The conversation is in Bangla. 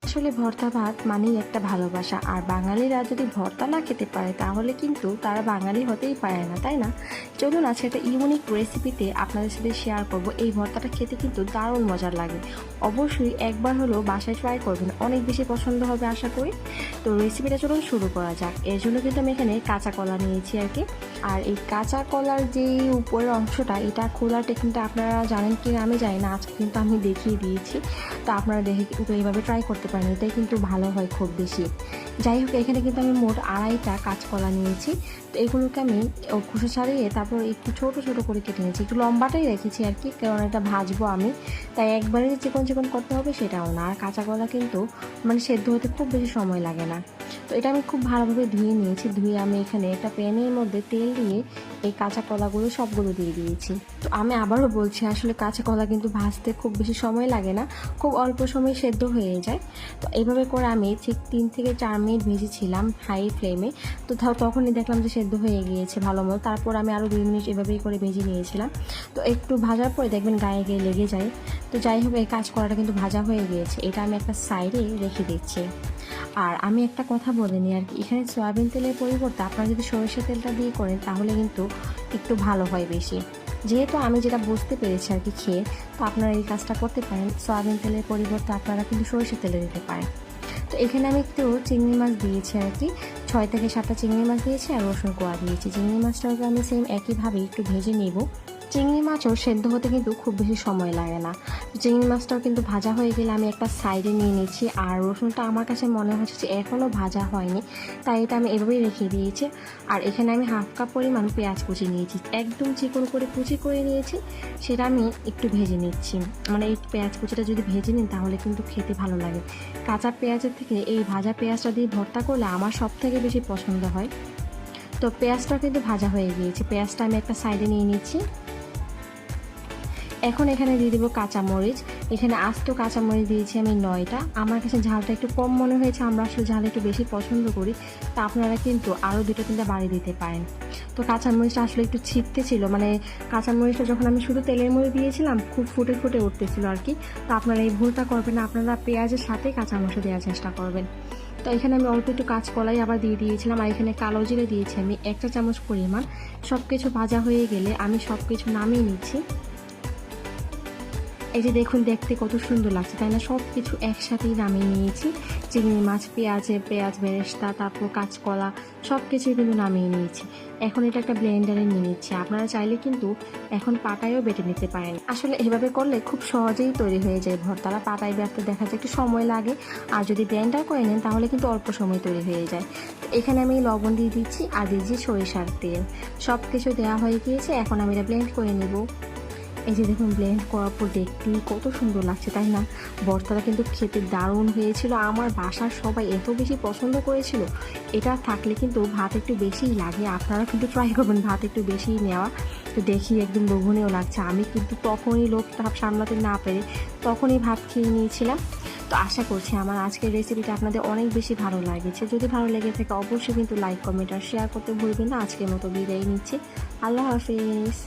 আসলে ভর্তা ভাত মানেই একটা ভালোবাসা, আর বাঙালিরা যদি ভর্তা না খেতে পারে তাহলে কিন্তু তারা বাঙালি হতেই পারে না, তাই না? চলুন আজকে একটা ইউনিক রেসিপিতে আপনাদের সাথে শেয়ার করব। এই ভর্তাটা খেতে কিন্তু দারুণ মজার লাগে। অবশ্যই একবার হলেও বাসায় ট্রাই করবেন, অনেক বেশি পছন্দ হবে আশা করি। তো রেসিপিটা চলুন শুরু করা যাক। এর জন্য কিন্তু আমি এখানে কাঁচা কলা নিয়েছি আর কি। আর এই কাঁচা কলার যে উপরের অংশটা, এটা খোলার টেকনিকটা আপনারা জানেন কি না আমি জানি না, আজকে কিন্তু আমি দেখিয়ে দিয়েছি। তো আপনারা দেখে কিন্তু এইভাবে ট্রাই করতে পারেন, এটাই কিন্তু ভালো হয় খুব বেশি। যাই হোক, এখানে কিন্তু আমি মোট 2.5টা কাঁচকলা নিয়েছি। তো এগুলোকে আমি খোসা ছাড়িয়ে তারপর একটু ছোট ছোট করে কেটে নিয়েছি, একটু লম্বাটাই রেখেছি আর কি, কারণ এটা ভাজবো আমি, তাই একবারে চিকন চিকন করতে হবে সেটাও না। আর কাঁচা কলা কিন্তু মানে সেদ্ধ হতে খুব বেশি সময় লাগে না। তো এটা আমি খুব ভালোভাবে ধুয়ে নিয়েছি। ধুয়ে আমি এখানে একটা প্যানের মধ্যে তেল দিয়ে এই কাঁচা কলাগুলো সবগুলো দিয়ে দিয়েছি। তো আমি আবারও বলছি, আসলে কাঁচা কলা কিন্তু ভাজতে খুব বেশি সময় লাগে না, খুব অল্প সময় সেদ্ধ হয়ে যায়। তো এইভাবে করে আমি ঠিক 3 থেকে 4 মিনিট ভেজেছিলাম হাই ফ্লেমে। তো তখনই দেখলাম যে সেদ্ধ হয়ে গিয়েছে ভালো মতো। তারপর আমি আরও 2 মিনিট এভাবেই করে ভেজে নিয়েছিলাম। তো একটু ভাজার পরে দেখবেন গায়ে গায়ে লেগে যায়। তো যাই হোক, এই কাঁচকলাটা কিন্তু ভাজা হয়ে গিয়েছে, এটা আমি একটা সাইডে রেখে দিচ্ছি। আর আমি একটা কথা বলে নিই আর কি, এখানে সয়াবিন তেলের পরিবর্তে আপনারা যদি সরিষা তেলটা দিয়ে করেন তাহলে কিন্তু একটু ভালো হয় বেশি। যেহেতু আমি যেটা বুঝতে পেরেছি আর কি খেয়ে, তো আপনারা এই কাজটা করতে পারেন, সয়াবিন তেলের পরিবর্তে আপনারা কিন্তু সরিষা তেলে দিতে পারেন। তো এখানে আমি একটু চিংড়ি মাছ দিয়েছি আর কি, 6 থেকে 7টা চিংড়ি মাছ দিয়েছি আর রসুন কোয়া দিয়েছি। চিংড়ি মাছটাকে আমি সেম একইভাবে একটু ভেজে নেব। চিংড়ি মাছও সেদ্ধ হতে কিন্তু খুব বেশি সময় লাগে না। চিংড়ি মাছটাও কিন্তু ভাজা হয়ে গেলে আমি একটা সাইডে নিয়ে নিচ্ছি। আর রসুনটা আমার কাছে মনে হচ্ছে যে এখনও ভাজা হয়নি, তাই এটা আমি এভাবেই রেখে দিয়েছি। আর এখানে আমি 1/2 কাপ পরিমাণ পেঁয়াজ কুচি নিয়েছি, একদম চিকন করে কুচি করে নিয়েছি, সেটা আমি একটু ভেজে নিচ্ছি। মানে এই পেঁয়াজ কুচিটা যদি ভেজে নিন তাহলে কিন্তু খেতে ভালো লাগে। কাঁচা পেঁয়াজের থেকে এই ভাজা পেঁয়াজটা দিয়ে ভর্তা করলে আমার সব থেকে বেশি পছন্দ হয়। তো পেঁয়াজটা কিন্তু ভাজা হয়ে গিয়েছে, পেঁয়াজটা আমি একটা সাইডে নিয়ে নিচ্ছি। এখন এখানে দিয়ে দেবো কাঁচামরিচ। এখানে আস্ত কাঁচামরিচ দিয়েছি আমি 9টা। আমার কাছে ঝালটা একটু কম মনে হয়েছে, আমরা আসলে ঝাল একটু বেশি পছন্দ করি, তা আপনারা কিন্তু আরও 2টা 3টা বাড়িয়ে দিতে পারেন। তো কাঁচামরিচটা আসলে একটু ছিটতে ছিল, মানে কাঁচামরিচটা যখন আমি শুধু তেলের মধ্যে দিয়েছিলাম খুব ফুটে ফুটে উঠতেছিল আর কি। তো আপনারা এই ভুলটা করবেন না, আপনারা পেঁয়াজের সাথে কাঁচামরিচটা দেওয়ার চেষ্টা করবেন। তো এখানে আমি অল্প একটু কাঁচকলাই আবার দিয়ে দিয়েছিলাম, আর এখানে কালো জিরে দিয়েছি আমি 1 চা চামচ পরিমাণ। সব কিছু ভাজা হয়ে গেলে আমি সব কিছু নামিয়ে নিচ্ছি। এই যে দেখুন, দেখতে কত সুন্দর লাগছে তাই না? সব কিছু একসাথেই নামিয়ে নিয়েছি। চিংড়ি মাছ, পেঁয়াজ বেরেস্তা, তারপর কাঁচকলা সব কিছুই কিন্তু নামিয়ে নিয়েছি। এখন এটা একটা ব্লেন্ডারে নিয়ে নিচ্ছি। আপনারা চাইলে কিন্তু এখন পাটায়ও বেটে নিতে পারেন। আসলে এভাবে করলে খুব সহজেই তৈরি হয়ে যায় ভর্তাটা। পাটায় বাটতে দেখা যায় একটু সময় লাগে, আর যদি ব্লেন্ডার করে নেন তাহলে কিন্তু অল্প সময় তৈরি হয়ে যায়। তো এখানে আমি লবণ দিয়ে দিচ্ছি আর দিচ্ছি সরিষার তেল। সব কিছু দেওয়া হয়ে গিয়েছে, এখন আমি এটা ব্লেন্ড করে নেব। এই যে দেখুন, ব্লেন্ড করার পর দেখতেই কত সুন্দর লাগছে তাই না? ভর্তাটা কিন্তু খেতে দারুণ হয়েছিল, আমার বাসার সবাই এত বেশি পছন্দ করেছিল। এটা থাকলে কিন্তু ভাত একটু বেশিই লাগে, আপনারা কিন্তু ট্রাই করবেন ভাত একটু বেশিই নেওয়া। তো দেখি একদম লোভনীয় লাগছে, আমি কিন্তু তখনই লোভ তাপ সামলাতে না পেরে তখনই ভাত খেয়ে নিয়েছিলাম। তো আশা করছি আমার আজকের রেসিপিটা আপনাদের অনেক বেশি ভালো লাগেছে। যদি ভালো লেগে থাকে অবশ্যই কিন্তু লাইক, কমেন্ট আর শেয়ার করতে ভুলবেন না। আজকের মতো বিদায় নিচ্ছি, আল্লাহ হাফিজ।